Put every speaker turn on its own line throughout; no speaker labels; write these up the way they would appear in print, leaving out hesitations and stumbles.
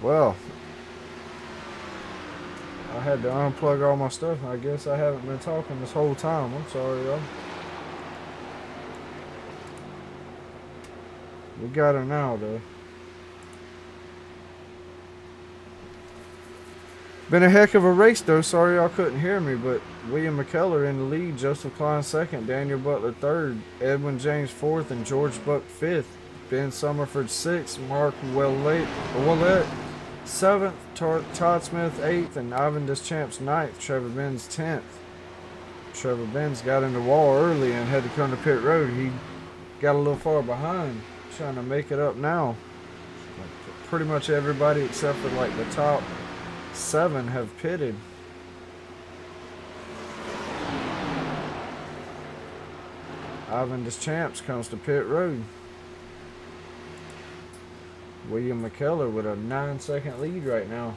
Well, I had to unplug all my stuff. I guess I haven't been talking this whole time. I'm sorry, y'all. We got her now, though. Been a heck of a race, though. Sorry y'all couldn't hear me, but William McKellar in the lead, Joseph Klein second, Daniel Butler third, Edwin James fourth, and George Buck fifth. Ben Summerford sixth, Mark Willett seventh, Todd Smith eighth, and Ivan Deschamps ninth, Trevor Benz 10th. Trevor Benz got in the wall early and had to come to pit road. He got a little far behind, trying to make it up now. Pretty much everybody except for like the top 7 have pitted. Ivan Deschamps comes to pit road. William McKellar with a 9-second lead right now.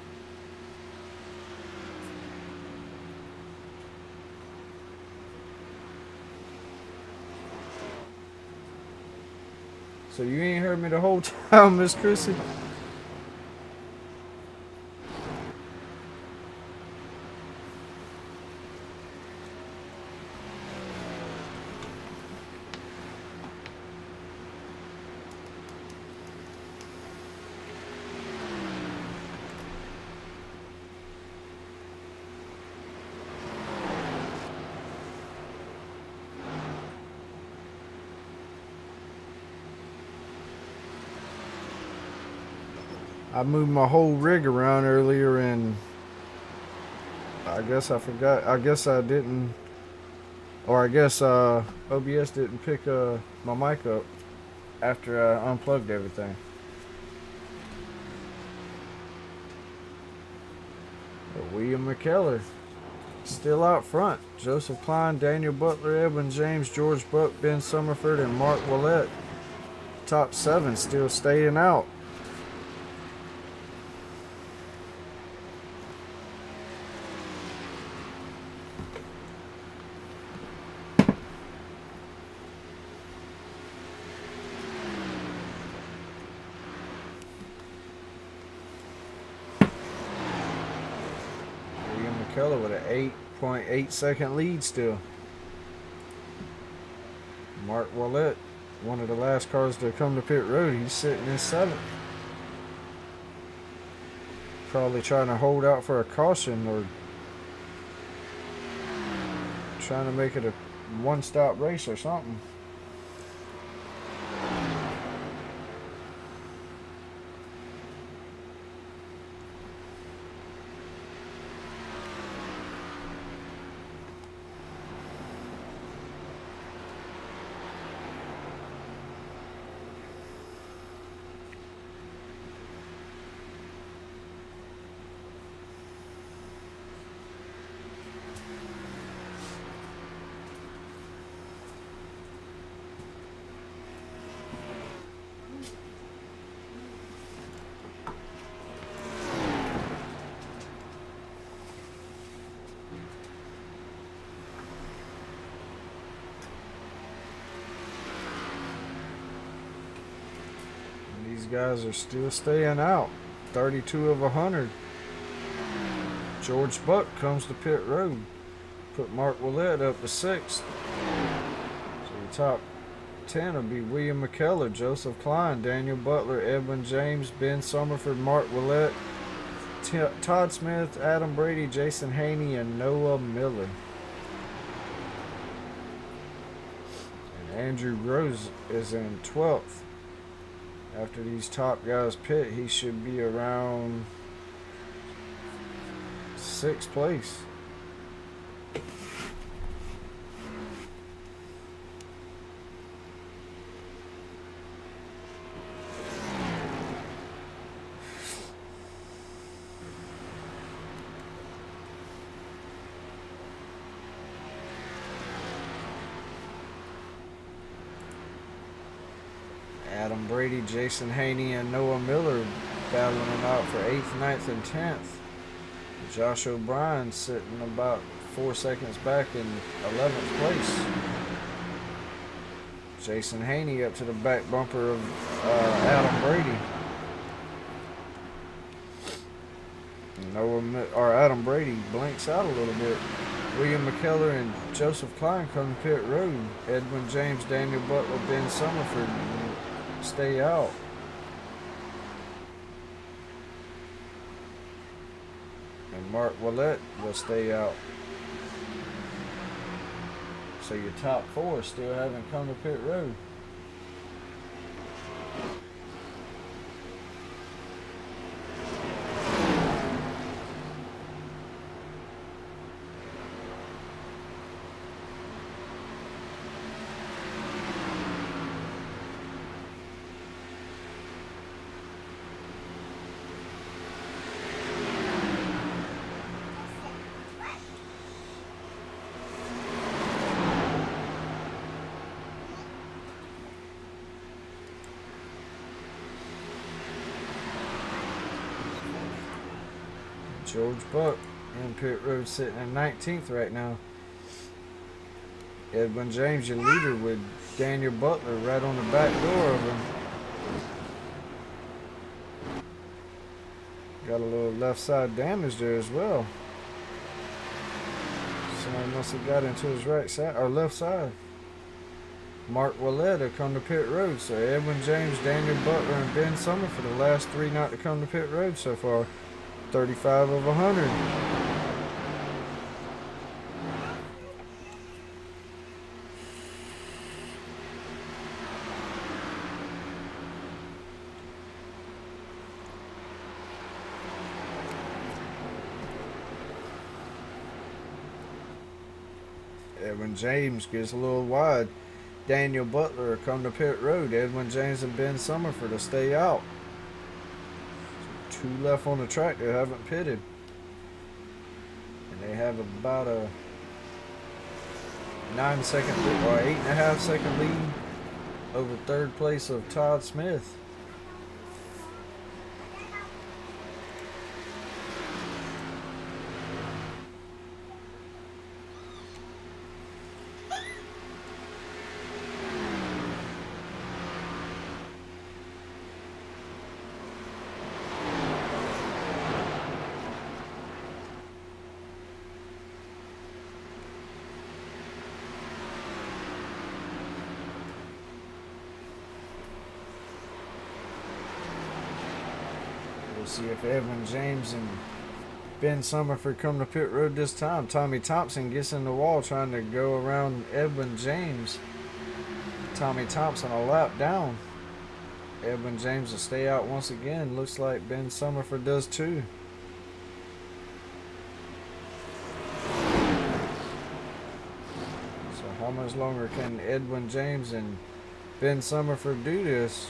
So you ain't heard me the whole time, Miss Chrissy? I moved my whole rig around earlier and I guess I forgot. I guess I didn't, or I guess OBS didn't pick my mic up after I unplugged everything. But William McKellar still out front. Joseph Klein, Daniel Butler, Edwin James, George Buck, Ben Summerford, and Mark Willett. Top 7 still staying out. Keller with an 8.8 second lead still. Mark Willett, one of the last cars to come to pit road, he's sitting in 7th. Probably trying to hold out for a caution or trying to make it a one-stop race or something. These guys are still staying out. 32 of 100. George Buck comes to pit road. Put Mark Willett up to 6th. So the top 10 will be William McKellar, Joseph Klein, Daniel Butler, Edwin James, Ben Summerford, Mark Willett, Todd Smith, Adam Brady, Jason Haney, and Noah Miller. And Andrew Gross is in 12th. After these top guys pit, he should be around 6th place. Adam Brady, Jason Haney, and Noah Miller battling it out for 8th, 9th, and 10th. Josh O'Brien sitting about 4 seconds back in 11th place. Jason Haney up to the back bumper of Adam Brady. Adam Brady blanks out a little bit. William McKellar and Joseph Klein come to pit road. Edwin James, Daniel Butler, Ben Summerford stay out. And Mark Willett will stay out. So your top four still haven't come to pit road. George Buck in pit road sitting at 19th right now. Edwin James, your leader, with Daniel Butler right on the back door of him. Got a little left side damage there as well. Someone must have got into his right side or left side. Mark Willett come to pit road. So Edwin James, Daniel Butler, and Ben Summer for the last three not to come to pit road so far. 35 of 100. Edwin James gets a little wide. Daniel Butler come to pit road. Edwin James and Ben Summerford to stay out. Two left on the track that haven't pitted. And they have about a 9-second lead, or 8.5-second lead over third place of Todd Smith. See if Edwin James and Ben Summerford come to pit road this time. Tommy Thompson gets in the wall trying to go around Edwin James. Tommy Thompson a lap down. Edwin James will stay out once again. Looks like Ben Summerford does too. So how much longer can Edwin James and Ben Summerford do this?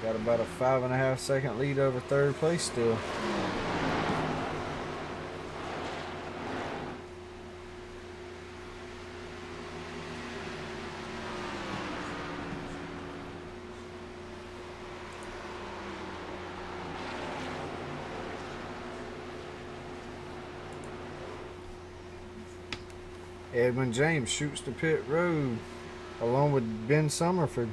Got about a 5.5-second lead over third place still. Edwin James shoots to pit road along with Ben Summerford.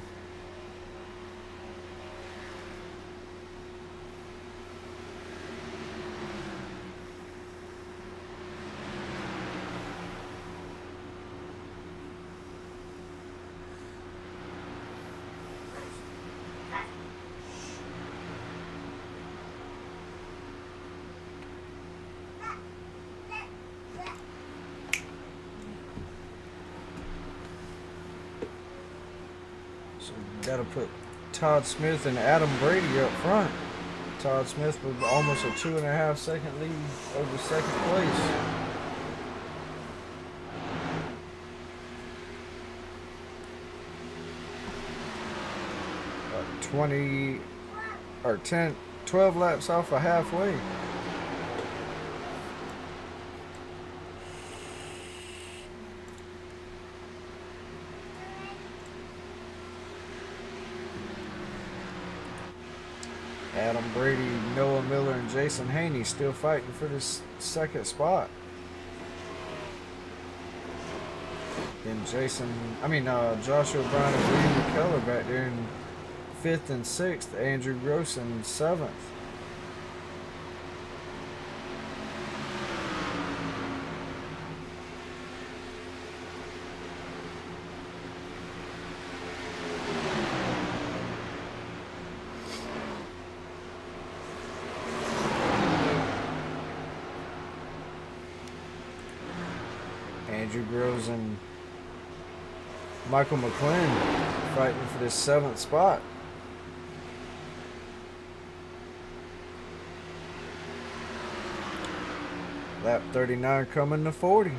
So got to put Todd Smith and Adam Brady up front. Todd Smith with almost a 2.5-second lead over second place. About 20 or 10, 12 laps off of halfway. Adam Brady, Noah Miller, and Jason Haney still fighting for this second spot. Then Joshua Brown and William McKellar back there in 5th and 6th. Andrew Gross in 7th. Andrew Groves and Michael McClendon fighting for this 7th spot. Lap 39 coming to 40.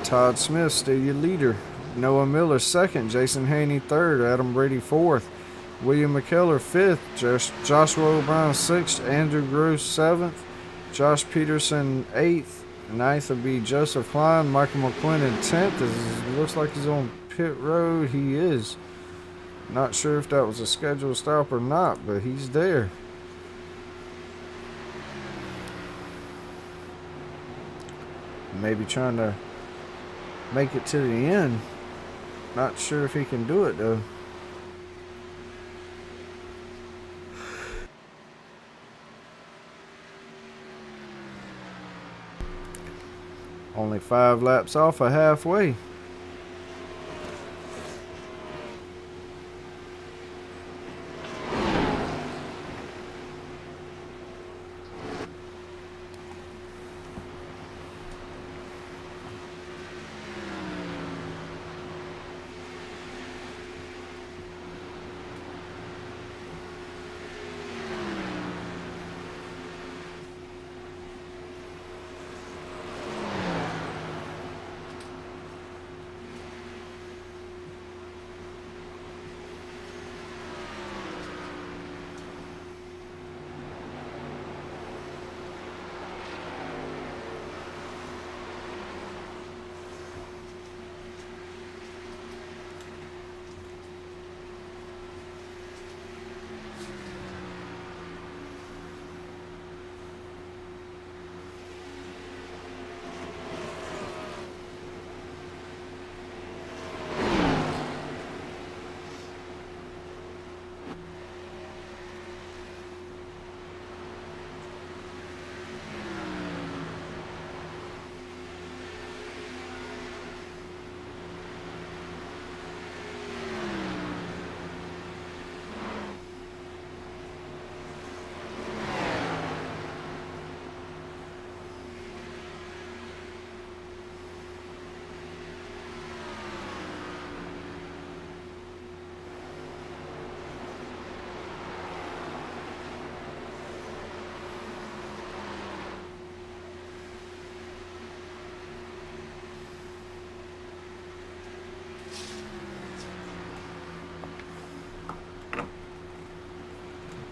Todd Smith, still your leader. Noah Miller, 2nd. Jason Haney, 3rd. Adam Brady, 4th. William McKellar, 5th. Joshua O'Brien, 6th. Andrew Gross, 7th. Josh Peterson, 8th. 9th would be Joseph Klein. Michael McClendon, 10th. Looks like he's on pit road. He is. Not sure if that was a scheduled stop or not, but he's there. Maybe trying to make it to the end. Not sure if he can do it though. Only 5 laps off of halfway.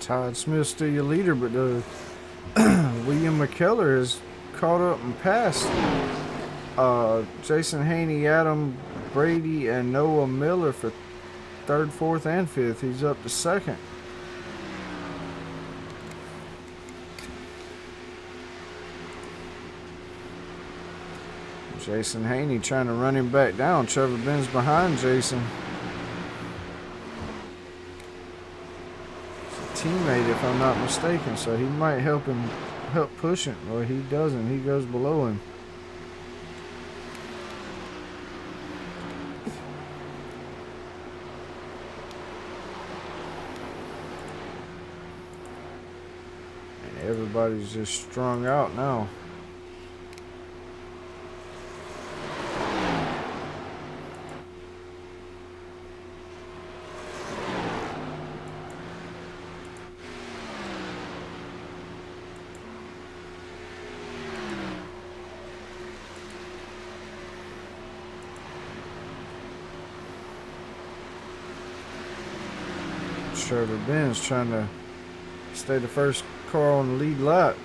Todd Smith's still your leader, but William McKellar has caught up and passed Jason Haney, Adam Brady, and Noah Miller for 3rd, 4th, and 5th. He's up to 2nd. Jason Haney trying to run him back down. Trevor Ben's behind Jason. Teammate, if I'm not mistaken, so he might help push him, or he doesn't. He goes below him. And everybody's just strung out now. Trevor Ben's trying to stay the first car on the lead lap.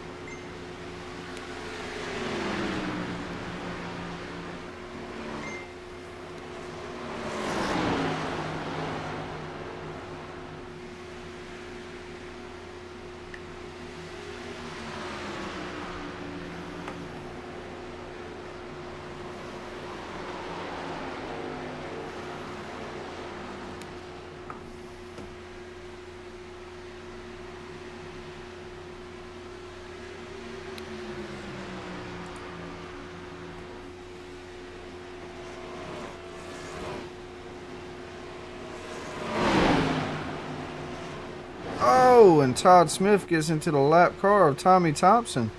Oh, and Todd Smith gets into the lap car of Tommy Thompson.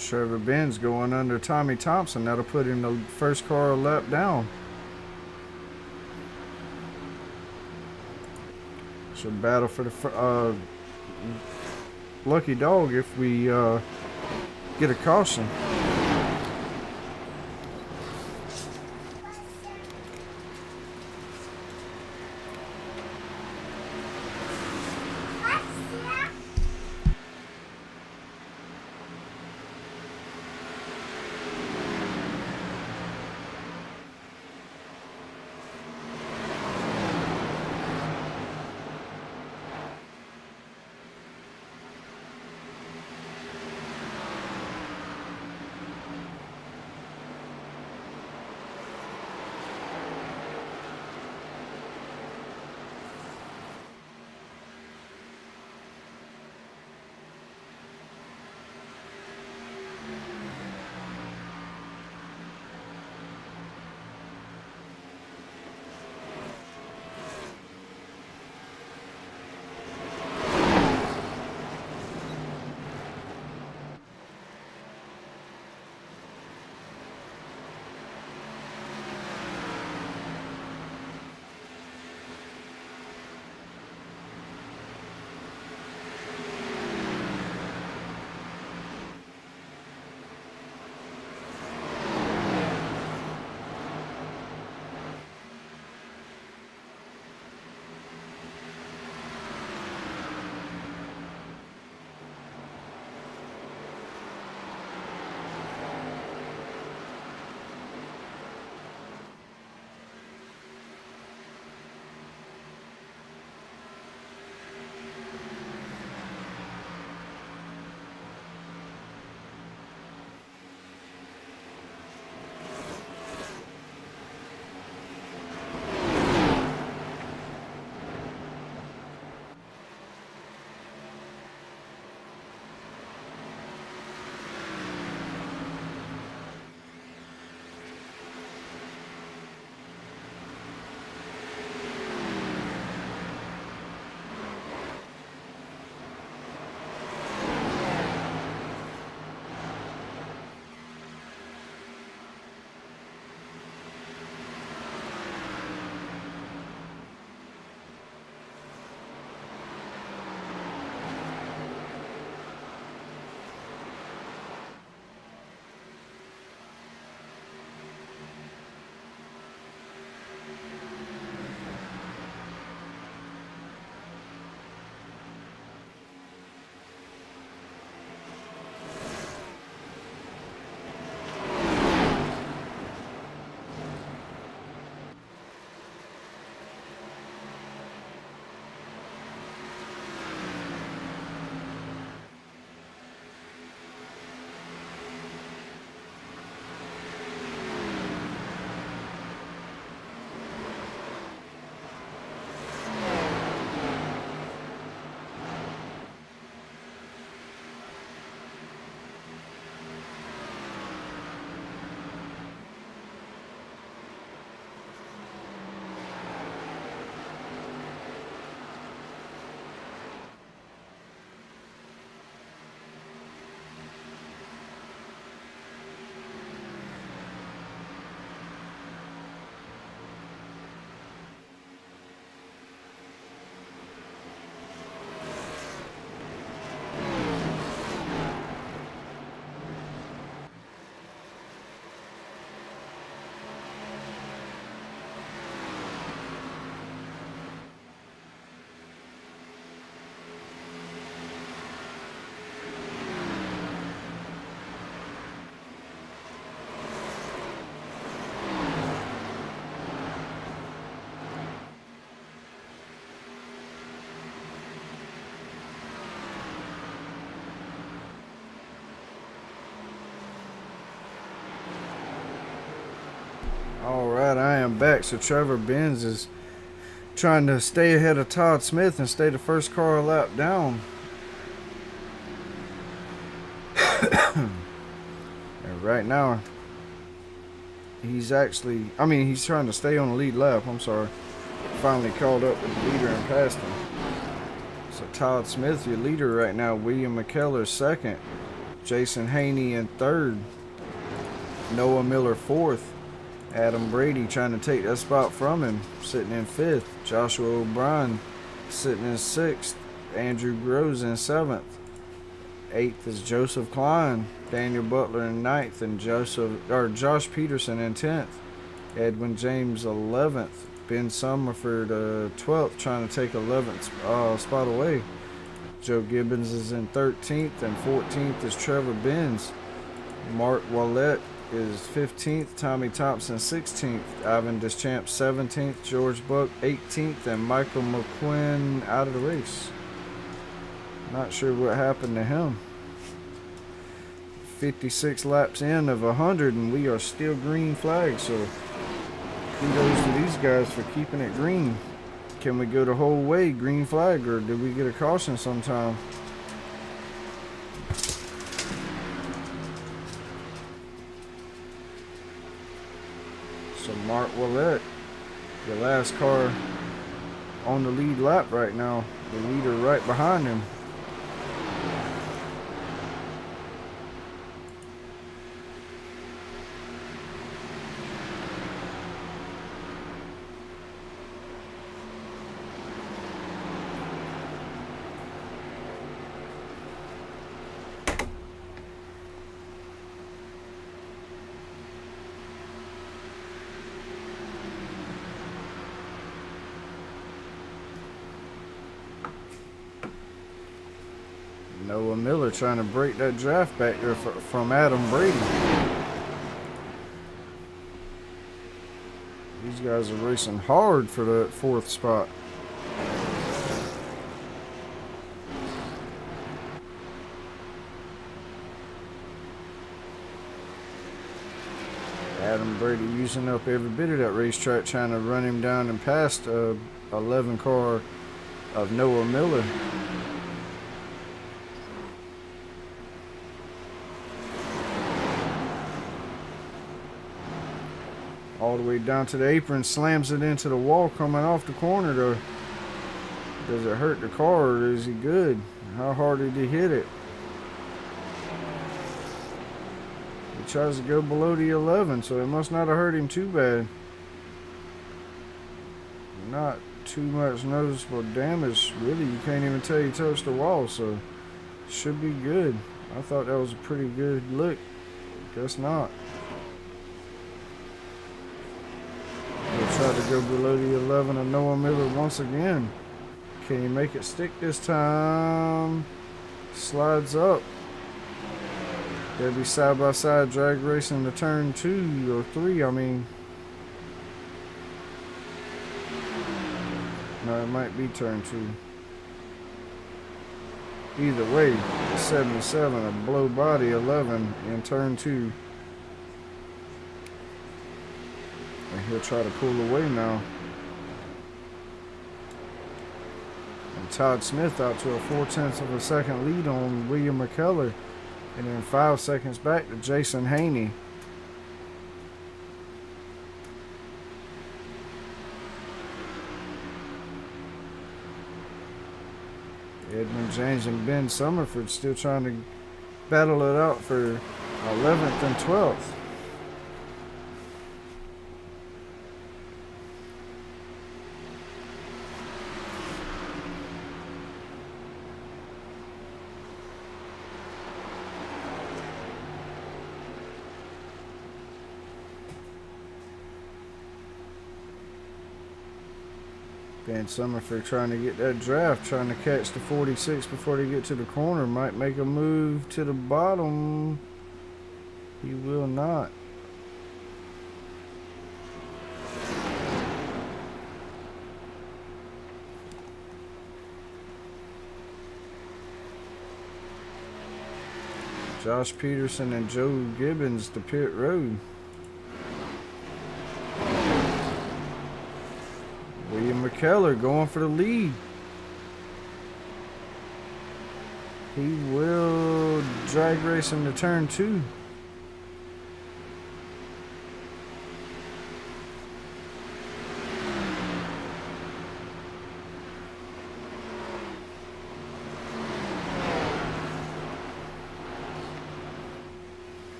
Trevor Benz going under Tommy Thompson. That'll put him the first car a lap down. Should battle for the lucky dog if we get a caution. Alright, I am back. So Trevor Benz is trying to stay ahead of Todd Smith and stay the first car a lap down. And right now, he's trying to stay on the lead lap. I'm sorry. Finally caught up with the leader and passed him. So Todd Smith, your leader right now. William McKellar second. Jason Haney in third. Noah Miller fourth. Adam Brady trying to take that spot from him, sitting in fifth. Joshua O'Brien sitting in sixth. Andrew Groves in seventh. Eighth is Joseph Klein. Daniel Butler in ninth, and Josh Peterson in 10th. Edwin James 11th. Ben Summerford 12th, trying to take 11th spot away. Joe Gibbons is in 13th, and 14th is Trevor Benz. Mark Wallette is 15th, Tommy Thompson 16th, Ivan Deschamps 17th, George Buck 18th, and Michael McQuinn out of the race. Not sure what happened to him. 56 laps in of 100, and we are still green flag, so kudos to these guys for keeping it green. Can we go the whole way green flag, or did we get a caution sometime? So Mark Willett, the last car on the lead lap right now. The leader right behind him. Noah Miller trying to break that draft back there from Adam Brady. These guys are racing hard for the 4th spot. Adam Brady using up every bit of that racetrack, trying to run him down and past 11 car of Noah Miller. All the way down to the apron, slams it into the wall coming off the corner though. Does it hurt the car, or is he good? How hard did he hit it? He tries to go below the 11, so it must not have hurt him too bad. Not too much noticeable damage. Really, you can't even tell he touched the wall, so should be good. I thought that was a pretty good look. Guess not. Try to go below the 11 of Noah Miller once again. Can he make it stick this time? Slides up. They'll be side by side drag racing to turn 2 or 3. I mean, no, it might be turn 2. Either way, 77 a blow body 11 in turn 2. And he'll try to pull away now. And Todd Smith out to a 0.4 of a second lead on William McKellar. And then 5 seconds back to Jason Haney. Edmund James and Ben Summerford still trying to battle it out for 11th and 12th. Ben Summerford trying to get that draft, trying to catch the 46 before they get to the corner. Might make a move to the bottom. He will not. Josh Peterson and Joe Gibbons to pit road. William McKellar going for the lead. He will drag race him to turn 2.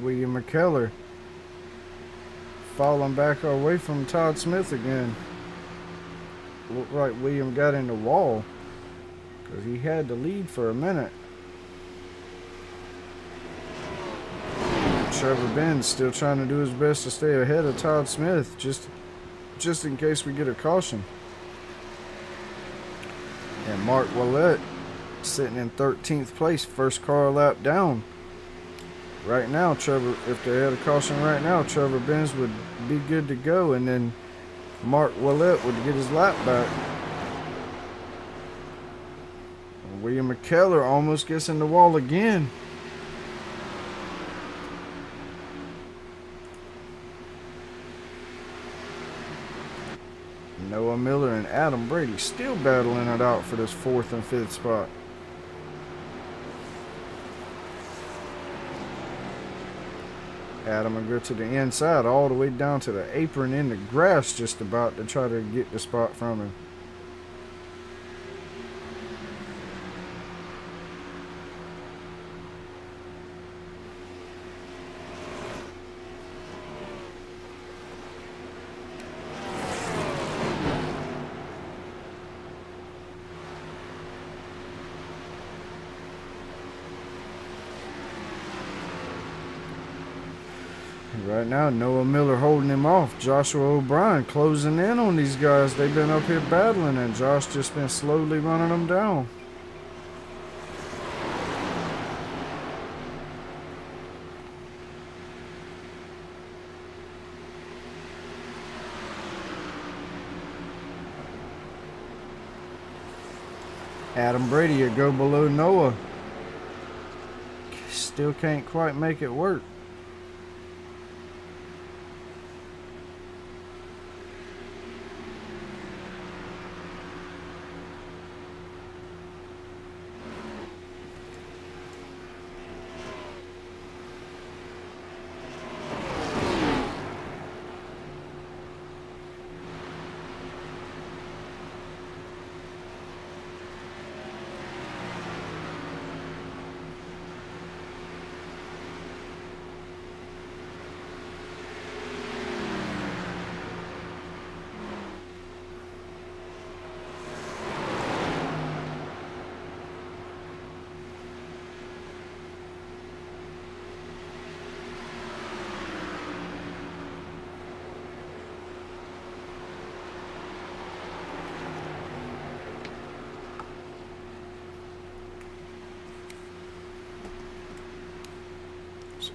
William McKellar falling back away from Todd Smith again. Looked like William got in the wall because he had the lead for a minute. Trevor Benz still trying to do his best to stay ahead of Todd Smith, just in case we get a caution. And Mark Willett sitting in 13th place, first car lap down. Right now, Trevor, if they had a caution right now, Trevor Benz would be good to go, and then Mark Willett would get his lap back. And William McKellar almost gets in the wall again. Noah Miller and Adam Brady still battling it out for this 4th and 5th spot. Adam will go to the inside all the way down to the apron in the grass just about to try to get the spot from him. Right now, Noah Miller holding him off. Joshua O'Brien closing in on these guys. They've been up here battling, and Josh just been slowly running them down. Adam Brady will go below Noah. Still can't quite make it work.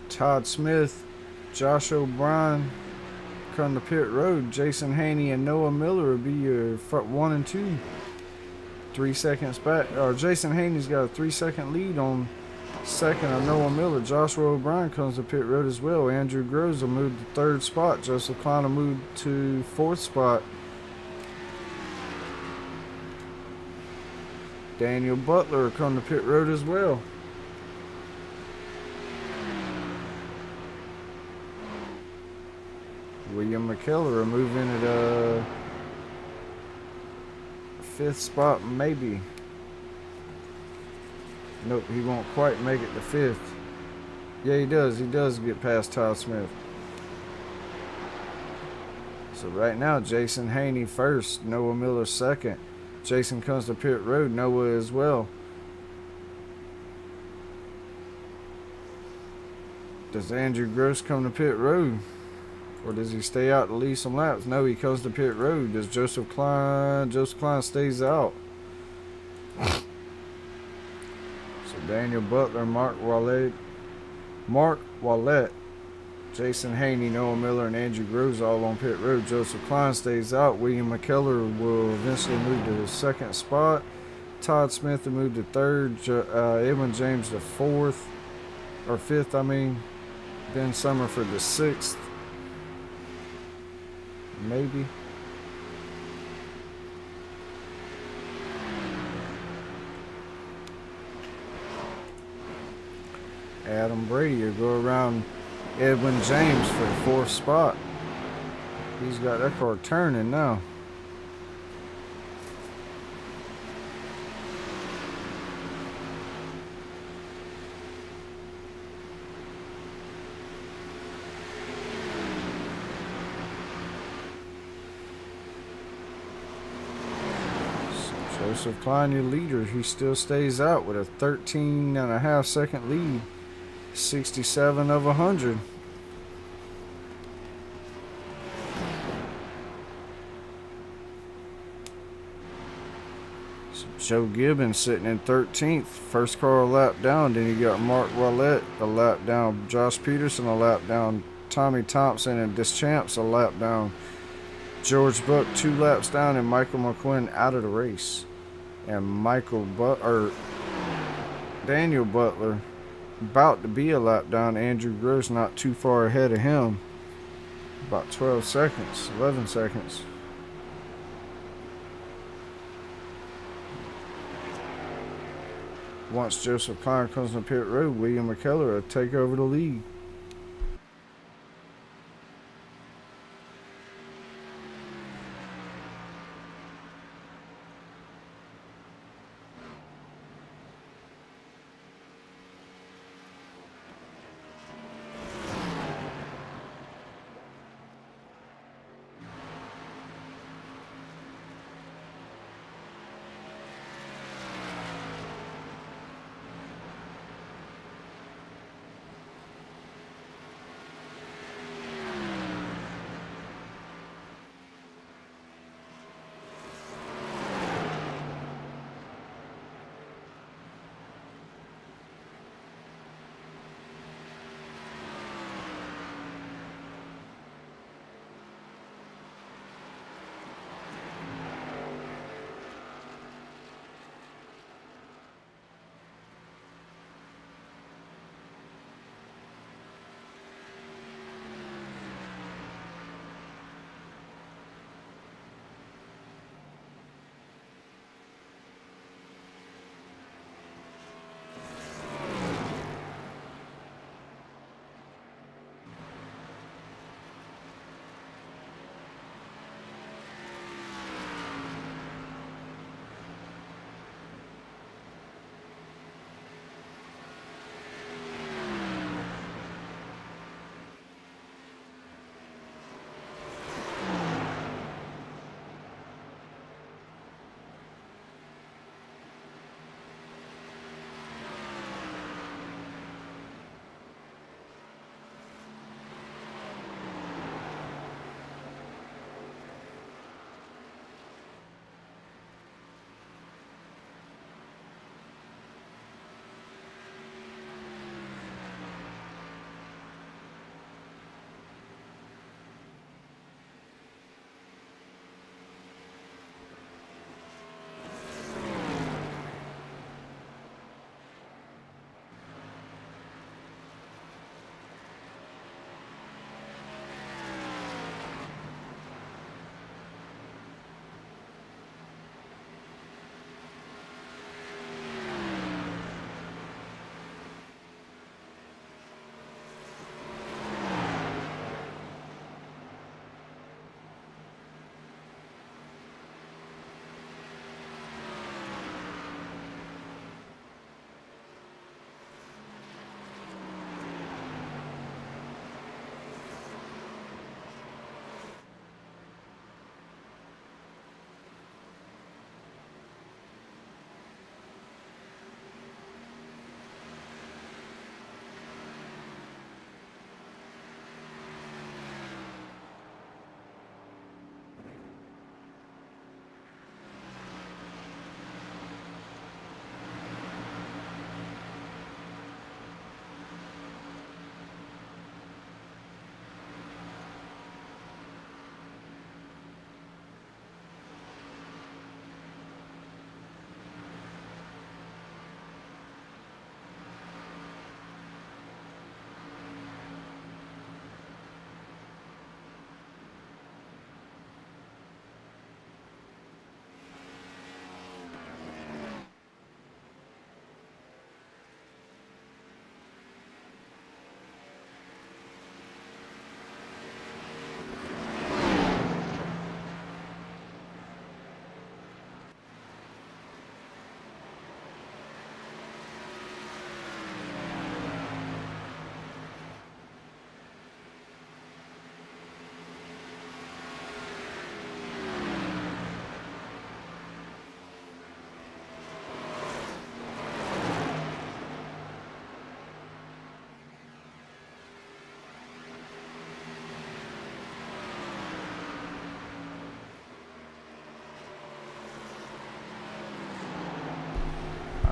Todd Smith, Josh O'Brien come to pit road. Jason Haney and Noah Miller will be your 1 and 2. 3 seconds back. Jason Haney's got a 3-second lead on second of Noah Miller. Joshua O'Brien comes to pit road as well. Andrew Groves will move to 3rd spot. Joseph Klein will move to 4th spot. Daniel Butler will come to pit road as well. William McKellar will move in at 5th spot, maybe. Nope, he won't quite make it to 5th. Yeah, he does. He does get past Todd Smith. So right now, Jason Haney first, Noah Miller second. Jason comes to pit road, Noah as well. Does Andrew Gross come to pit road? Or does he stay out to lead some laps? No, he comes to pit road. Does Joseph Klein? Joseph Klein stays out. So Daniel Butler, Mark Willett, Jason Haney, Noah Miller, and Andrew Groves all on pit road. Joseph Klein stays out. William McKellar will eventually move to the 2nd spot. Todd Smith will move to 3rd. Edwin James to 4th. Or 5th, I mean. Ben Summerford to 6th. Maybe. Adam Brady will go around Edwin James for the 4th spot. He's got that car turning now. Joseph Klein, your leader. He still stays out with a 13.5 second lead. 67 of 100. So Joe Gibbons sitting in 13th. First car a lap down. Then you got Mark Wallette a lap down. Josh Peterson a lap down. Tommy Thompson and Deschamps a lap down. George Buck 2 laps down, and Michael McQuinn out of the race. And Daniel Butler about to be a lap down. Andrew Gross not too far ahead of him. About 12 seconds, 11 seconds. Once Joseph Klein comes to pit road, William McKellar will take over the lead.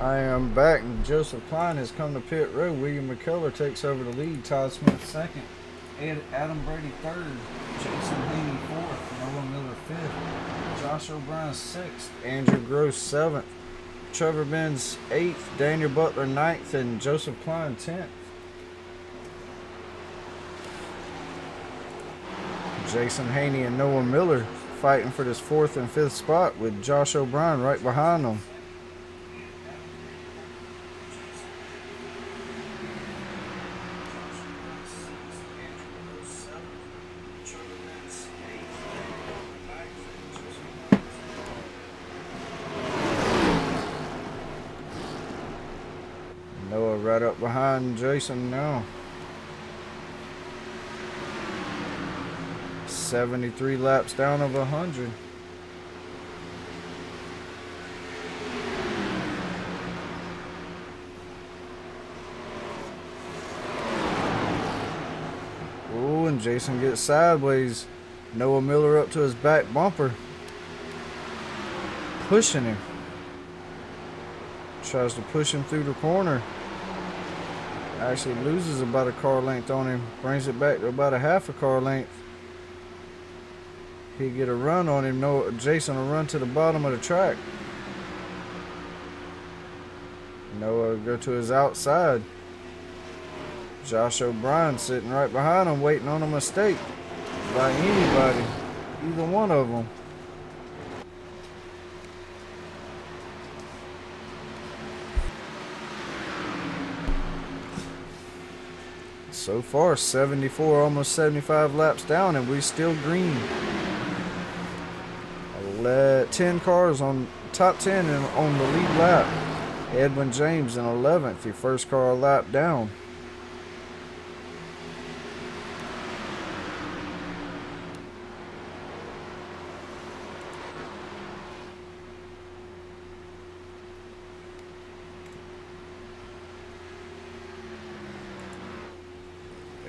I am back, and Joseph Klein has come to pit road. William McKellar takes over the lead. Todd Smith second. Adam Brady third. Jason Haney fourth. Noah Miller fifth. Josh O'Brien sixth. Andrew Gross seventh. Trevor Benz eighth. Daniel Butler ninth. And Joseph Klein 10th. Jason Haney and Noah Miller fighting for this 4th and 5th spot with Josh O'Brien right behind them. Noah right up behind Jason now. 73 laps down of 100. Ooh, and Jason gets sideways. Noah Miller up to his back bumper. Pushing him. Tries to push him through the corner. Actually loses about a car length on him. Brings it back to about a half a car length. He get a run on him. No, Jason will run to the bottom of the track. Noah go to his outside. Josh O'Brien sitting right behind him, waiting on a mistake by anybody, either one of them. So far, 74, almost 75 laps down, and we still green. 10 cars on top 10 and on the lead lap. Edwin James in 11th, the first car a lap down.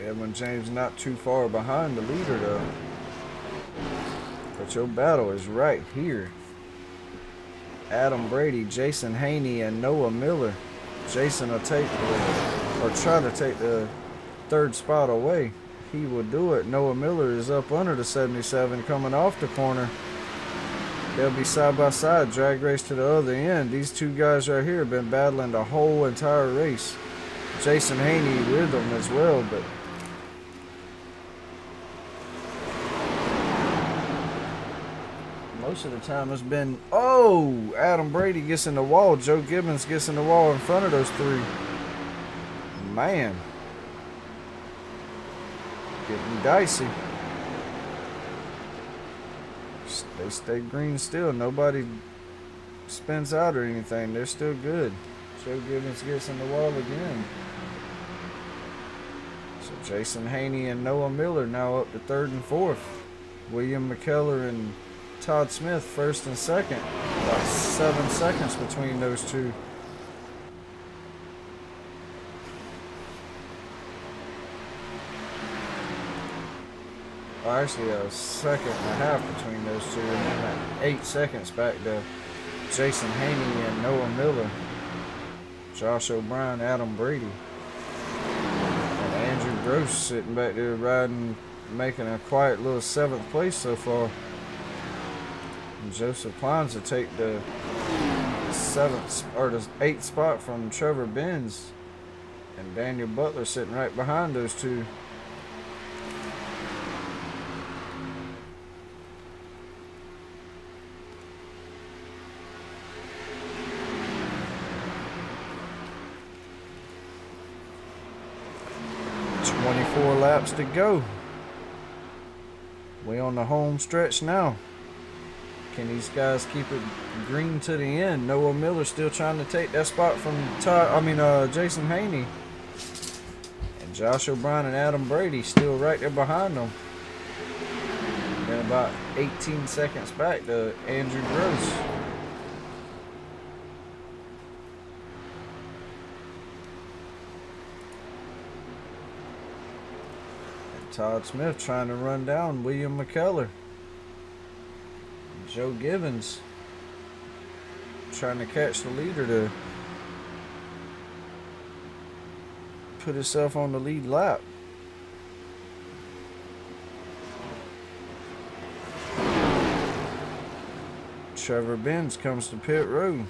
Edwin James not too far behind the leader though. But your battle is right here. Adam Brady, Jason Haney, and Noah Miller. Jason will take or try to take the 3rd spot away. He will do it. Noah Miller is up under the 77 coming off the corner. They'll be side by side, drag race to the other end. These two guys right here have been battling the whole entire race. Jason Haney with them as well, but most of the time it's been, oh, Adam Brady gets in the wall. Joe Gibbons gets in the wall in front of those three. Man. Getting dicey. They stay green still. Nobody spins out or anything. They're still good. Joe Gibbons gets in the wall again. So Jason Haney and Noah Miller now up to 3rd and 4th. William McKellar and Todd Smith 1st and 2nd. About 7 seconds between those two. Well, actually a 1.5 between those two, and then 8 seconds back to Jason Haney and Noah Miller. Josh O'Brien, Adam Brady. And Andrew Gross sitting back there riding, making a quiet little 7th place so far. And Joseph Klein to take the 7th or the 8th spot from Trevor Benz. And Daniel Butler sitting right behind those two. Laps to go. We on the home stretch now. Can these guys keep it green to the end? Noah Miller still trying to take that spot from Jason Haney. And Josh O'Brien and Adam Brady still right there behind them. And about 18 seconds back to Andrew Gross. Todd Smith trying to run down William McKellar. Joe Gibbons trying to catch the leader to put himself on the lead lap. Trevor Benz comes to pit road.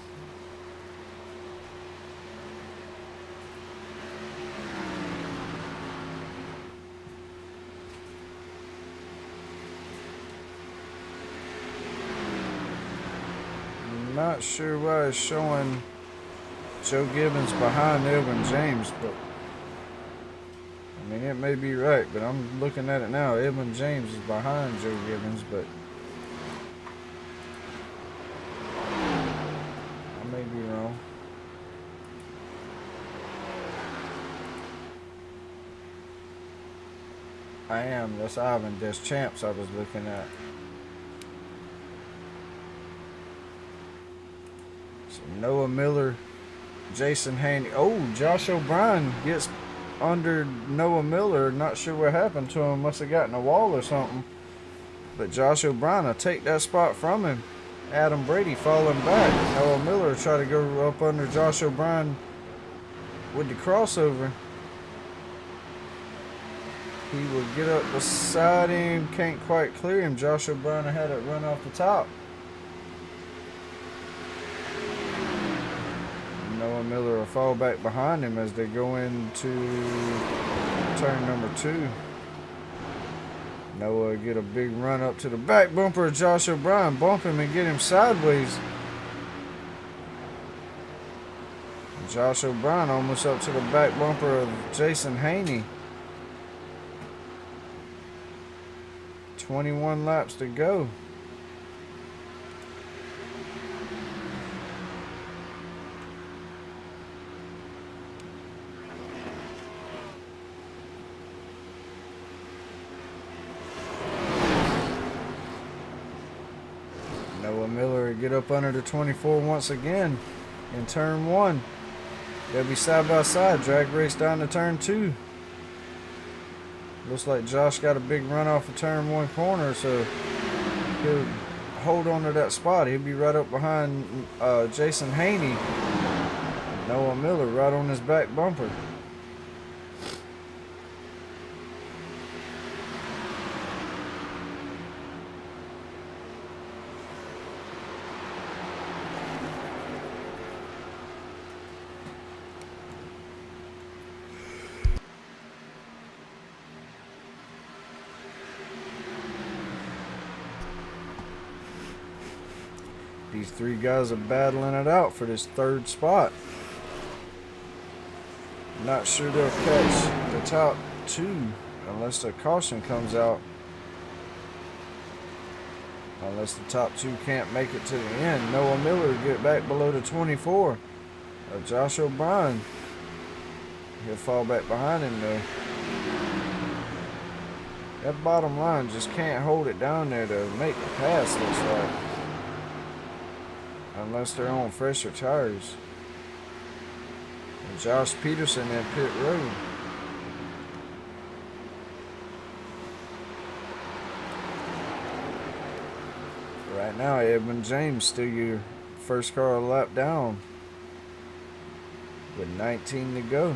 Not sure why it's showing Joe Gibbons behind Edwin James, but I mean, it may be right, but I'm looking at it now. Edwin James is behind Joe Gibbons, but I may be wrong. I am. That's Ivan. That's Champs I was looking at. So Noah Miller, Jason Haney. Oh, Josh O'Brien gets under Noah Miller. Not sure what happened to him. Must have gotten a wall or something. But Josh O'Brien will take that spot from him. Adam Brady falling back. Noah Miller try to go up under Josh O'Brien with the crossover. He will get up beside him. Can't quite clear him. Josh O'Brien had it run off the top. Noah Miller will fall back behind him as they go into turn number 2. Noah get a big run up to the back bumper of Josh O'Brien. Bump him and get him sideways. Josh O'Brien almost up to the back bumper of Jason Haney. 21 laps to go. Noah Miller get up under the 24 once again in turn 1. They'll be side by side. Drag race down to turn 2. Looks like Josh got a big run off of turn 1 corner, so he'll hold on to that spot. He'll be right up behind Jason Haney. Noah Miller right on his back bumper. These 3 guys are battling it out for this 3rd spot. Not sure they'll catch the top 2 unless the caution comes out. Unless the top 2 can't make it to the end. Noah Miller get back below the 24 of Josh O'Brien. He'll fall back behind him though. That bottom line just can't hold it down there to make the pass, looks like. Unless they're on fresher tires. And Josh Peterson at pit road. Right now, Edwin James still your first car a lap down with 19 to go.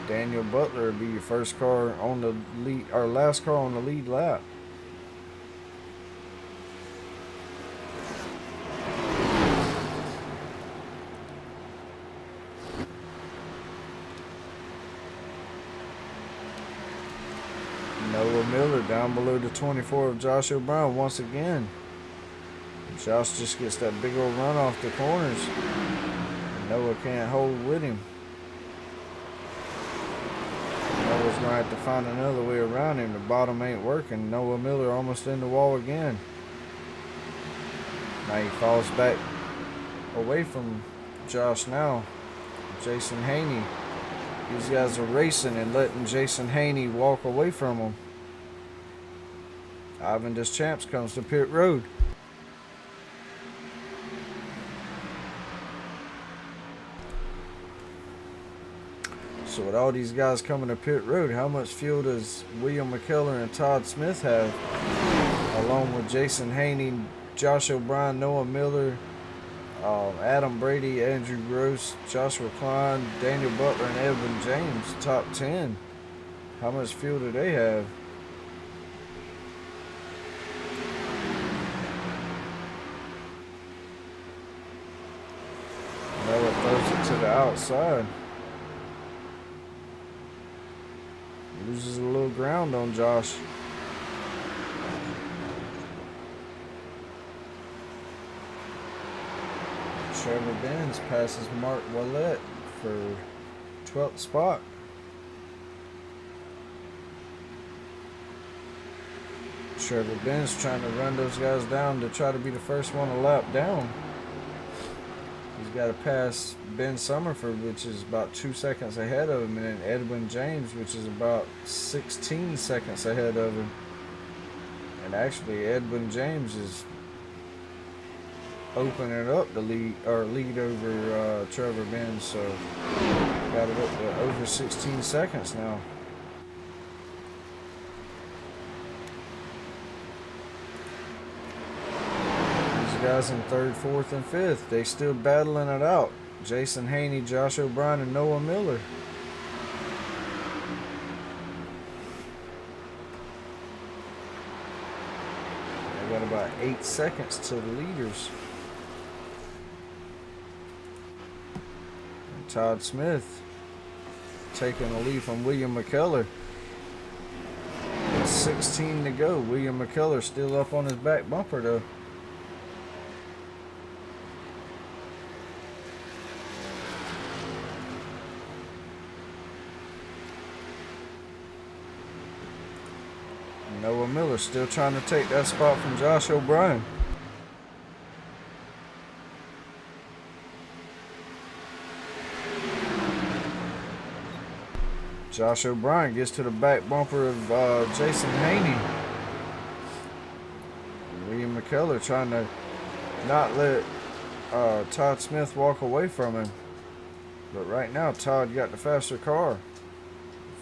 Daniel Butler will be your first car on the lead, or last car on the lead lap. Noah Miller down below the 24 of Josh O'Brien once again. Josh just gets that big old run off the corners. And Noah can't hold with him. Noah's going to have to find another way around him. The bottom ain't working. Noah Miller almost in the wall again. Now he falls back away from Josh now. Jason Haney. These guys are racing and letting Jason Haney walk away from him. Ivan Deschamps comes to pit road. So with all these guys coming to pit road, how much fuel does William McKellar and Todd Smith have? Along with Jason Haney, Josh O'Brien, Noah Miller, Adam Brady, Andrew Gross, Joshua Klein, Daniel Butler, and Edwin James, top 10. How much fuel do they have? Noah throws it to the outside. Loses a little ground on Josh. Trevor Benz passes Mark Willett for 12th spot. Trevor Benz trying to run those guys down to try to be the first one a lap down. He's got to pass Ben Summerford, which is about 2 seconds ahead of him, and then Edwin James, which is about 16 seconds ahead of him. And actually, Edwin James is opening up the lead over Trevor Benz, so got it up to over 16 seconds now. These guys in 3rd, 4th, and 5th, they still battling it out. Jason Haney, Josh O'Brien, and Noah Miller. They got about 8 seconds to the leaders. Todd Smith taking the lead from William McKellar. It's 16 to go. William McKellar still up on his back bumper though. Noah Miller still trying to take that spot from Josh O'Brien. Josh O'Brien gets to the back bumper of Jason Haney. William McKellar trying to not let Todd Smith walk away from him. But right now, Todd got the faster car.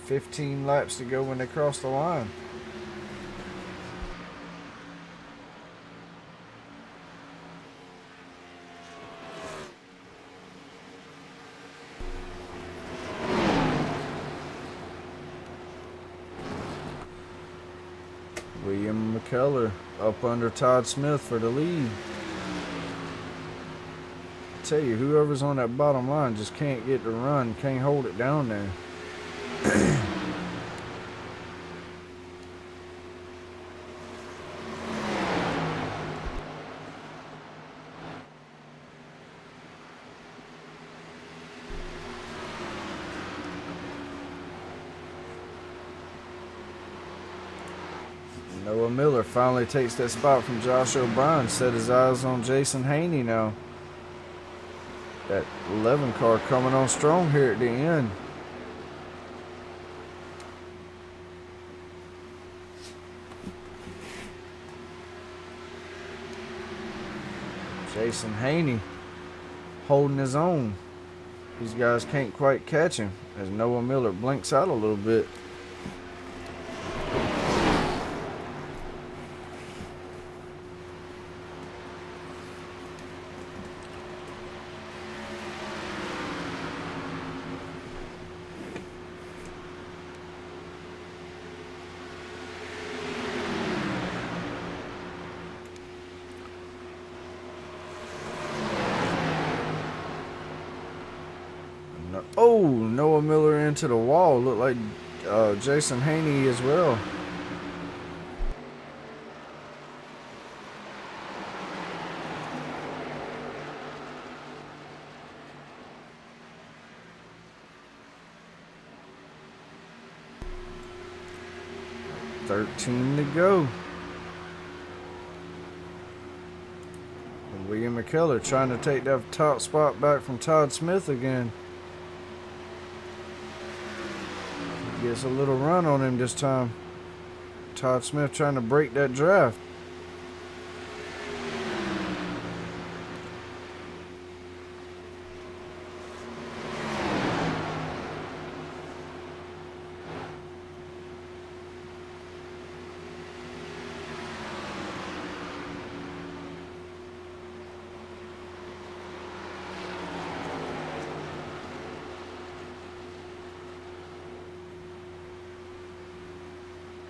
15 laps to go when they cross the line. William McKellar up under Todd Smith for the lead. I tell you, whoever's on that bottom line just can't get the run, can't hold it down there. Noah Miller finally takes that spot from Josh O'Brien. Set his eyes on Jason Haney now. That 11 car coming on strong here at the end. Jason Haney holding his own. These guys can't quite catch him as Noah Miller blinks out a little bit. Oh, Noah Miller into the wall. Looked like Jason Haney as well. $13 to go. And William McKellar trying to take that top spot back from Todd Smith again. Gets a little run on him this time. Todd Smith trying to break that draft.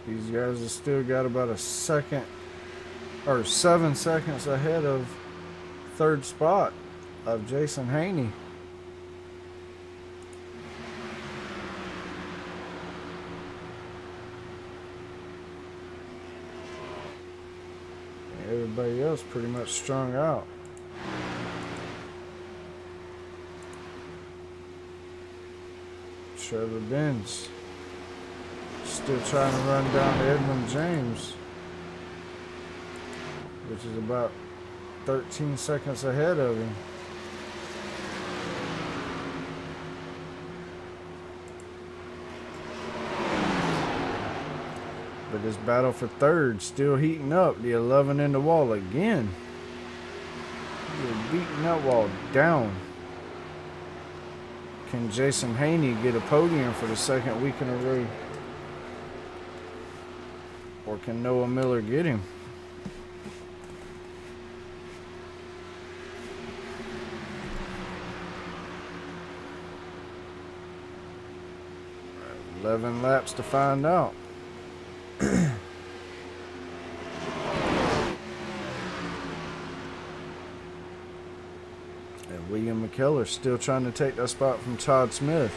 These guys have still got about a second or 7 seconds ahead of third spot of Jason Haney. Everybody else pretty much strung out. Trevor Benz still trying to run down Edwin James, which is about 13 seconds ahead of him. But this battle for third still heating up. The 11 in the wall again. They're beating that wall down. Can Jason Haney get a podium for the second week in a row? Or can Noah Miller get him? Right, 11 laps to find out. And William McKellar still trying to take that spot from Todd Smith.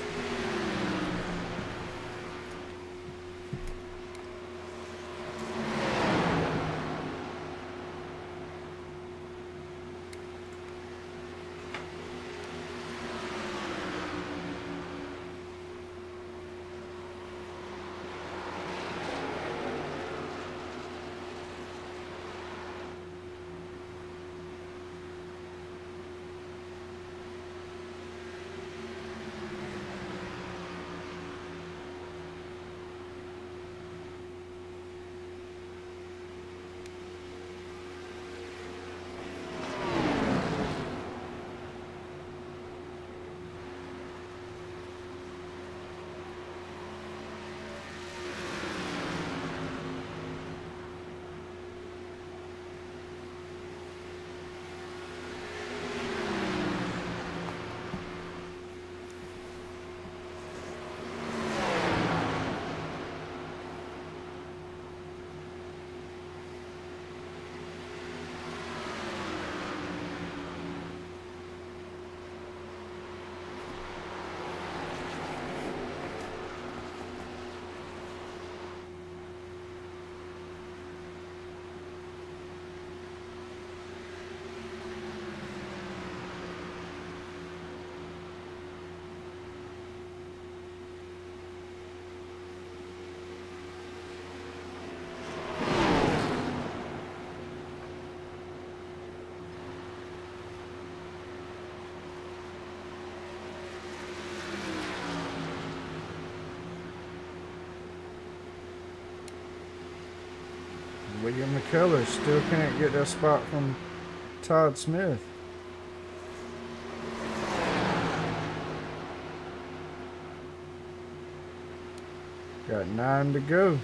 William McKellar still can't get that spot from Todd Smith. Got 9 to go.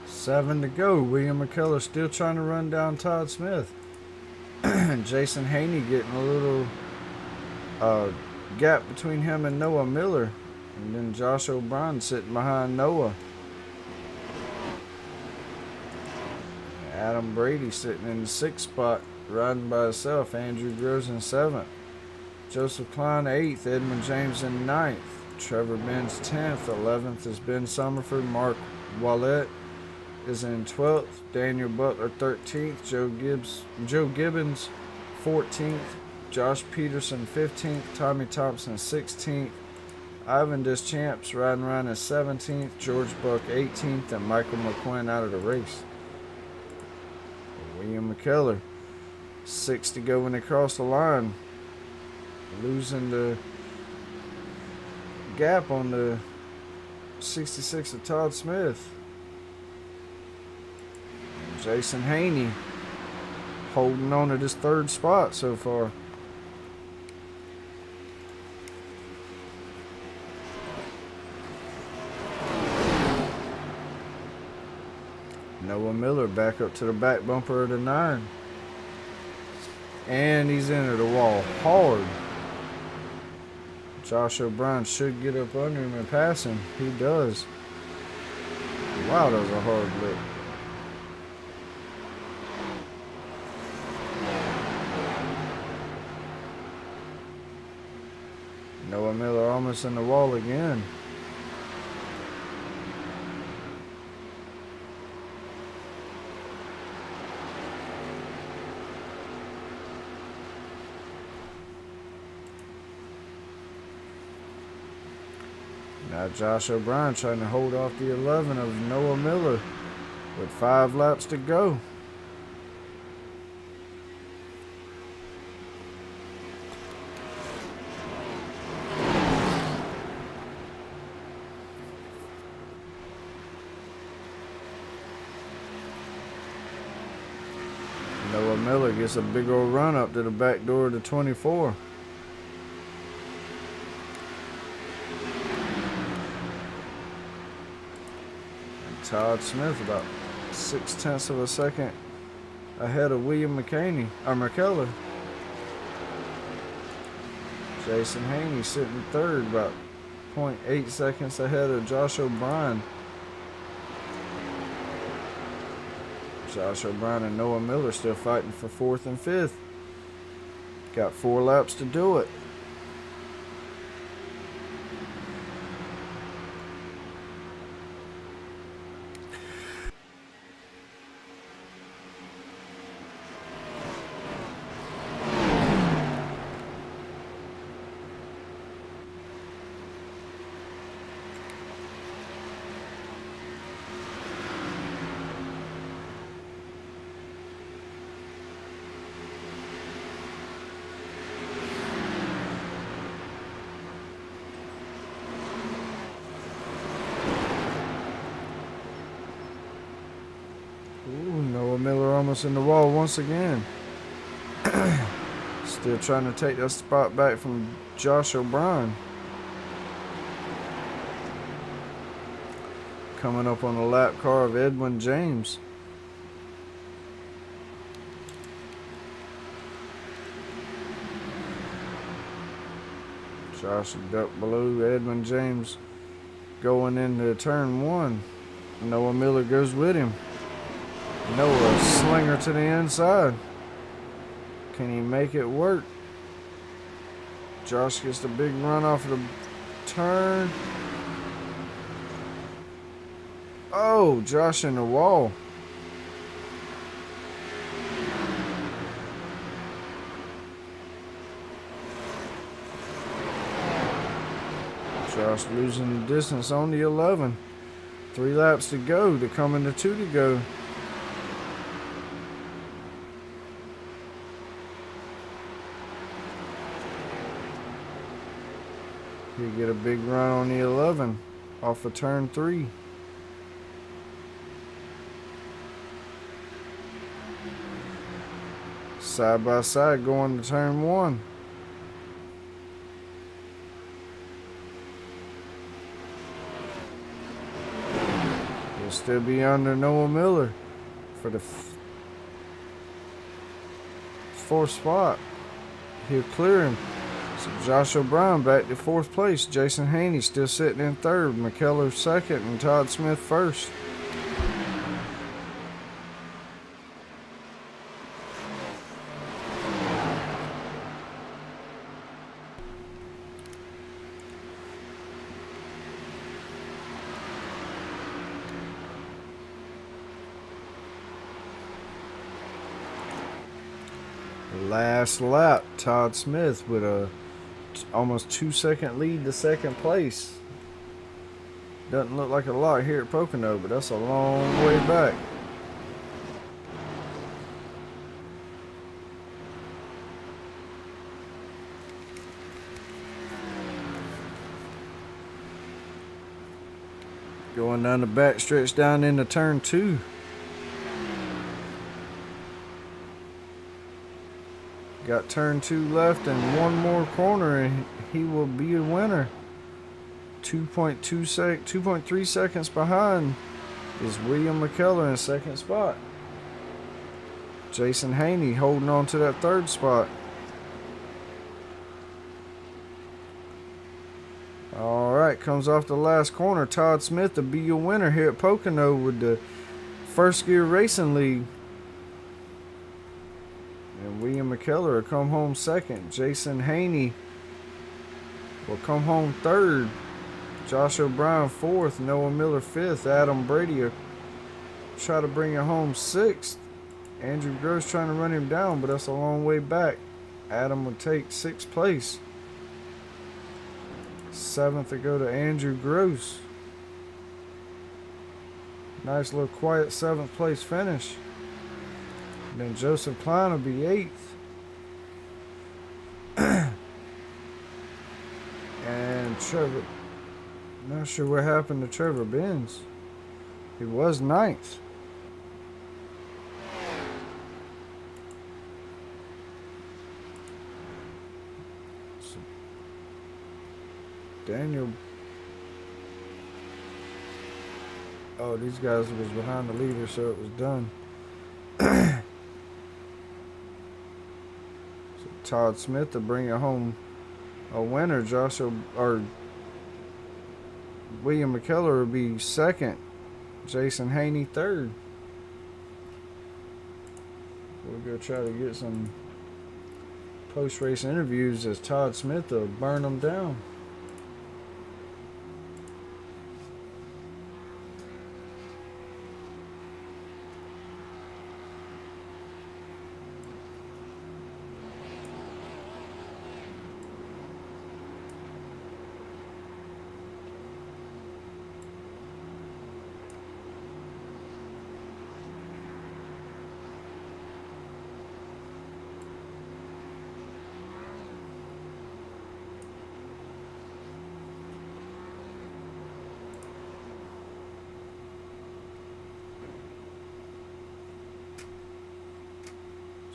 Seven to go. William McKellar still trying to run down Todd Smith. Jason Haney getting a little gap between him and Noah Miller. And then Josh O'Brien sitting behind Noah. Adam Brady sitting in the 6th spot, riding by himself. Andrew Gross in 7th. Joseph Klein 8th. Edmund James in 9th. Trevor Benz 10th. 11th is Ben Summerford. Mark Wallet is in 12th. Daniel Butler 13th. Joe Gibbons 14th. Josh Peterson 15th. Tommy Thompson 16th. Ivan Deschamps riding around in 17th. George Buck 18th. And Michael McQuinn out of the race. William McKellar 6 to go when they cross the line. Losing the gap on the 66 of Todd Smith. Jason Haney holding on to this 3rd spot so far. Noah Miller back up to the back bumper of the 9. And he's into the wall hard. Josh O'Brien should get up under him and pass him. He does. Wow, that was a hard lick. Noah Miller almost in the wall again. Now Josh O'Brien trying to hold off the 11 of Noah Miller with 5 laps to go. Noah Miller gets a big old run up to the back door of the 24. Todd Smith about 0.6 of a second ahead of William McKellar. Jason Haney sitting 3rd, about 0.8 seconds ahead of Josh O'Brien. Josh O'Brien and Noah Miller still fighting for 4th and 5th. Got 4 laps to do it. Noah Miller almost in the wall once again. Still trying to take that spot back from Josh O'Brien. Coming up on the lap car of Edwin James. Josh ducked below Edwin James going into turn 1. Noah Miller goes with him. Noah slinger to the inside. Can he make it work? Josh gets the big run off of the turn. Oh, Josh in the wall. Josh losing the distance on the 11. 3 laps to go to come into 2 to go. He'll get a big run on the 11 off of turn 3. Side by side going to turn 1. He'll still be under Noah Miller for the 4th spot. He'll clear him. So Josh O'Brien back to 4th place. Jason Haney still sitting in 3rd. McKellar 2nd and Todd Smith 1st. Last lap, Todd Smith with a almost 2-second lead to second place. Doesn't look like a lot here at Pocono, but that's a long way back. Going down the back stretch down into turn 2. Got turn 2 left and one more corner and he will be a winner. 2.3 seconds behind is William McKellar in second spot. Jason Haney holding on to that third spot. Alright, comes off the last corner. Todd Smith to be your winner here at Pocono with the First Gear Racing League. And William McKellar will come home second. Jason Haney will come home third. Josh O'Brien fourth. Noah Miller fifth. Adam Brady will try to bring it home sixth. Andrew Gross trying to run him down, but that's a long way back. Adam will take sixth place. Seventh to go to Andrew Gross. Nice little quiet seventh place finish. And then Joseph Klein will be eighth. And Trevor, not sure what happened to Trevor Benz. He was ninth. So Daniel. Oh, these guys was behind the leader, so it was done. So Todd Smith to bring it home a winner. William McKellar will be second. Jason Haney third. We'll go try to get some post-race interviews as Todd Smith will burn them down.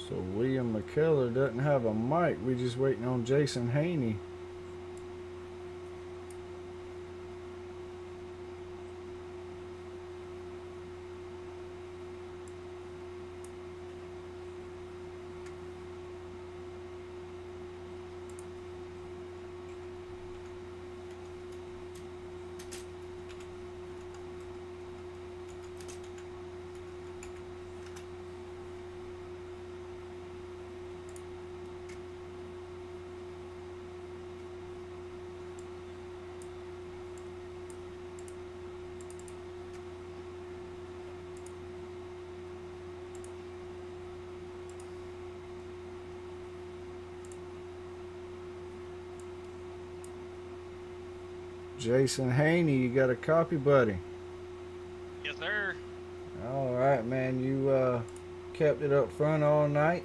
So William McKellar doesn't have a mic. We're just waiting on Jason Haney. Jason Haney, you got a copy, buddy?
Yes, sir.
All right, man. You kept it up front all night,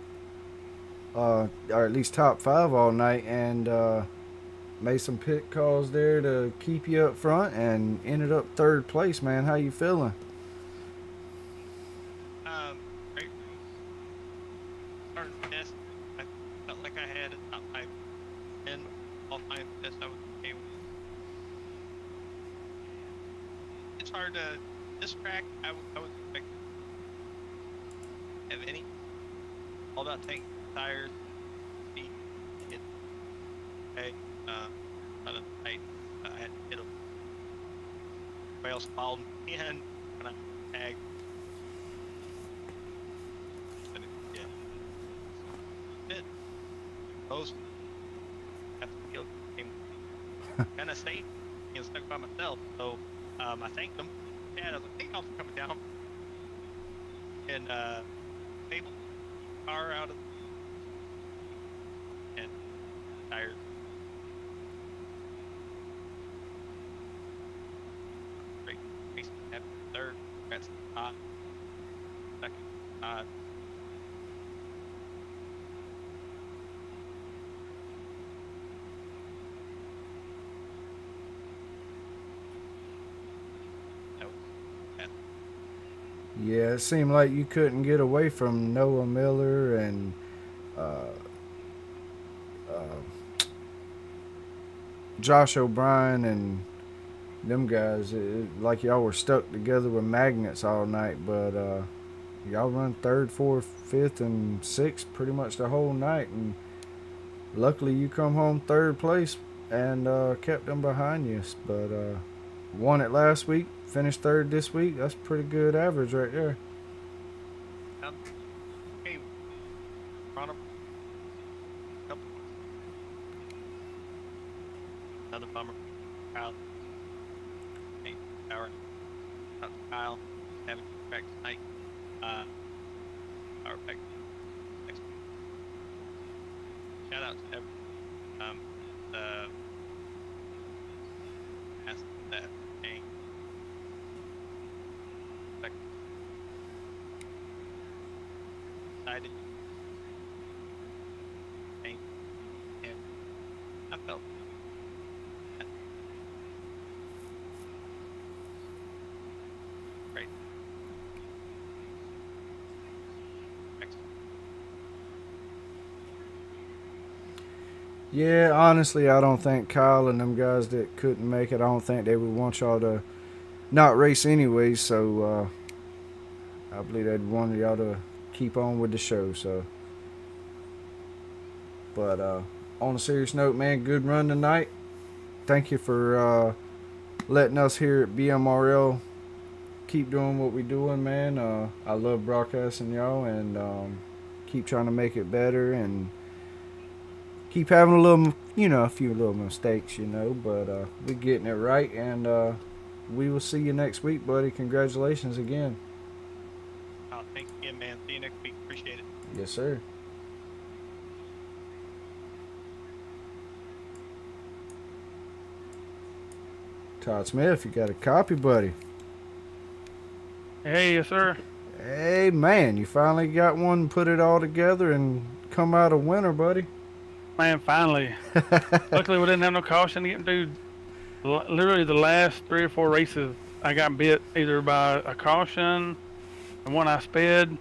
or at least top 5 all night, and made some pit calls there to keep you up front, and ended up third place, man. How you feeling?
Great. Starting test, I felt like I had a top 5 and all 5 tests I was okay with. It's hard to this track. I was expecting to have any. All about tank tires, speed, hit. Okay, on a tight. I had to hit them. Everybody else followed me in when I tagged. And yeah, it. Those have to feel kind of safe and stuck by myself. So I thanked them. Dad, I was like, thank y'all for coming down and able car out of tires. Great race. After third, that's hot. Second, hot. That was that.
Yeah, it seemed like you couldn't get away from Noah Miller and uh, Josh O'Brien and them guys. Like y'all were stuck together with magnets all night, but y'all run third, fourth, fifth, and sixth pretty much the whole night, and luckily you come home third place and kept them behind you. But won it last week, finished third this week. That's pretty good average right there.
Okay, run up. Couple. Another bummer. Kyle. Hey, Power. Kyle. Having back tonight. Power back next week. Shout out to everyone. Asked that game. Excited. And I felt that. Great. Excellent.
Yeah, honestly, I don't think Kyle and them guys that couldn't make it, I don't think they would want y'all to not race anyway. So I believe they'd want y'all to keep on with the show. So, but on a serious note, man, good run tonight. Thank you for letting us here at BMRL keep doing what we doing, man. I love broadcasting y'all, and keep trying to make it better, and keep having a few little mistakes, but we're getting it right, and we will see you next week, buddy. Congratulations again.
Thanks again, man. See you next week. Appreciate it.
Yes, sir. Todd Smith, you got a copy, buddy.
Hey, yes, sir.
Hey, man, you finally got one, put it all together, and come out a winner, buddy.
Man, finally. Luckily, we didn't have no caution to get through. Literally, the last 3 or 4 races, I got bit either by a caution, and one I sped.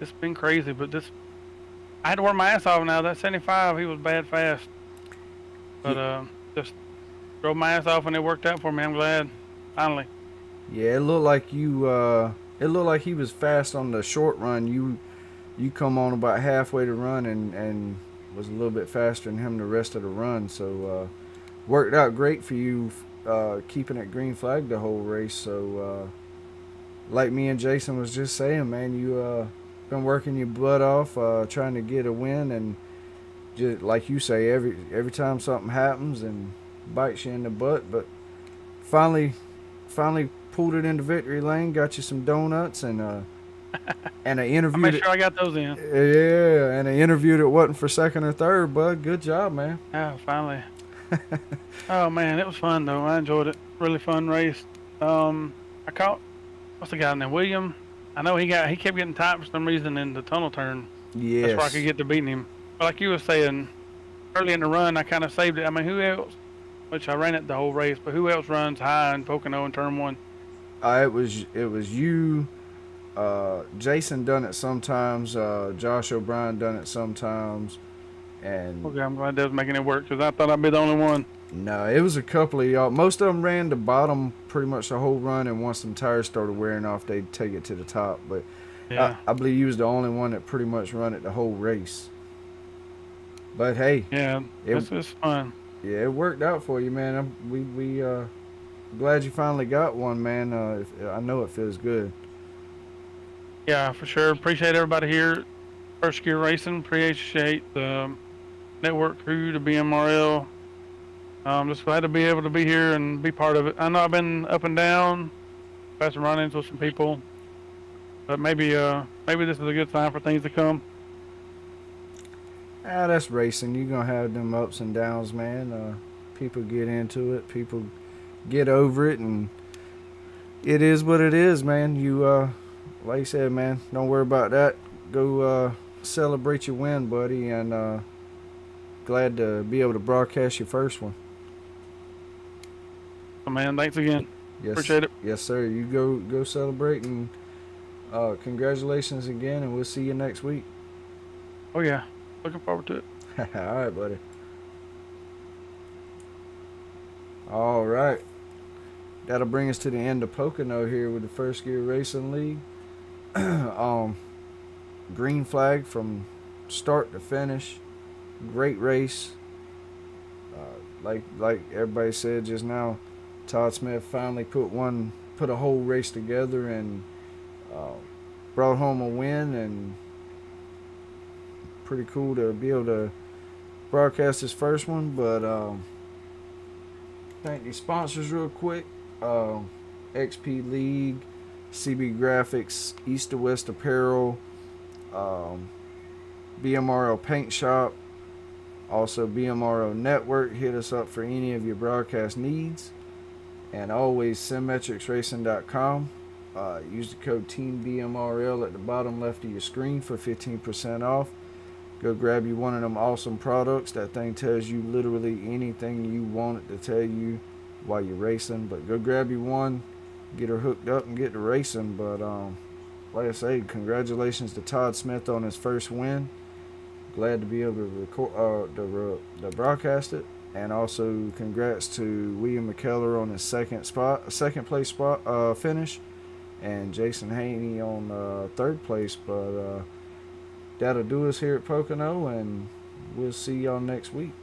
It's been crazy, but I had to work my ass off now. That 75, he was bad fast. But just drove my ass off, and it worked out for me. I'm glad. Finally.
Yeah, it looked like it looked like he was fast on the short run. You come on about halfway to run and was a little bit faster than him the rest of the run. So worked out great for you keeping it green flag the whole race. So like me and Jason was just saying, man, you been working your butt off trying to get a win, and just like you say, every time something happens and bites you in the butt, but finally pulled it into victory lane, got you some donuts, and an interview.
I made sure I got those in.
Yeah, and an interview that wasn't for second or third, bud. Good job, man.
Yeah, finally. Oh man, it was fun though. I enjoyed it. Really fun race. I caught what's the guy's name? William. I know he kept getting tight for some reason in the tunnel turn.
Yes.
That's where I could get to beating him. But like you were saying, early in the run, I kind of saved it. I mean, who else? Which I ran it the whole race, but who else runs high in Pocono in turn 1?
It was you. Jason done it sometimes. Josh O'Brien done it sometimes. And
Okay, I'm glad they was making it work because I thought I'd be the only one.
no, it was a couple of y'all. Most of them ran the bottom pretty much the whole run, and once some tires started wearing off, they'd take it to the top. But
Yeah.
I believe you was the only one that pretty much run it the whole race. But hey,
Yeah, it's fun.
yeah, it worked out for you, man. We glad you finally got one, man. I know it feels good.
Yeah, for sure. Appreciate everybody here. First Gear Racing. Appreciate the network crew, the BMRL. Just glad to be able to be here and be part of it. I know I've been up and down, had some run-ins with some people, but maybe this is a good sign for things to come.
That's racing. You're gonna have them ups and downs, man. People get into it. People get over it, and it is what it is, man. You, like you said, man, don't worry about that. Go celebrate your win, buddy, and glad to be able to broadcast your first one.
Oh, man, thanks again.
Yes,
Appreciate it.
yes, sir. You go celebrate, and congratulations again, and we'll see you next week.
Oh, yeah. Looking forward to it.
All right, buddy. All right. That'll bring us to the end of Pocono here with the First Gear Racing League. Green flag from start to finish. Great race. Like everybody said just now, Todd Smith finally put a whole race together and brought home a win, and pretty cool to be able to broadcast his first one. But thank the sponsors real quick. XP League, CB Graphics, East to West Apparel, BMRO Paint Shop, also BMRO Network. Hit us up for any of your broadcast needs. And always SymmetricsRacing.com. Use the code TEAMDMRL at the bottom left of your screen for 15% off. Go grab you one of them awesome products. That thing tells you literally anything you want it to tell you while you're racing. But go grab you one, get her hooked up, and get to racing. But like I say, congratulations to Todd Smith on his first win. Glad to be able to record the broadcast it. And also congrats to William McKellar on his second place spot finish, and Jason Haney on third place. But that'll do us here at Pocono, and we'll see y'all next week.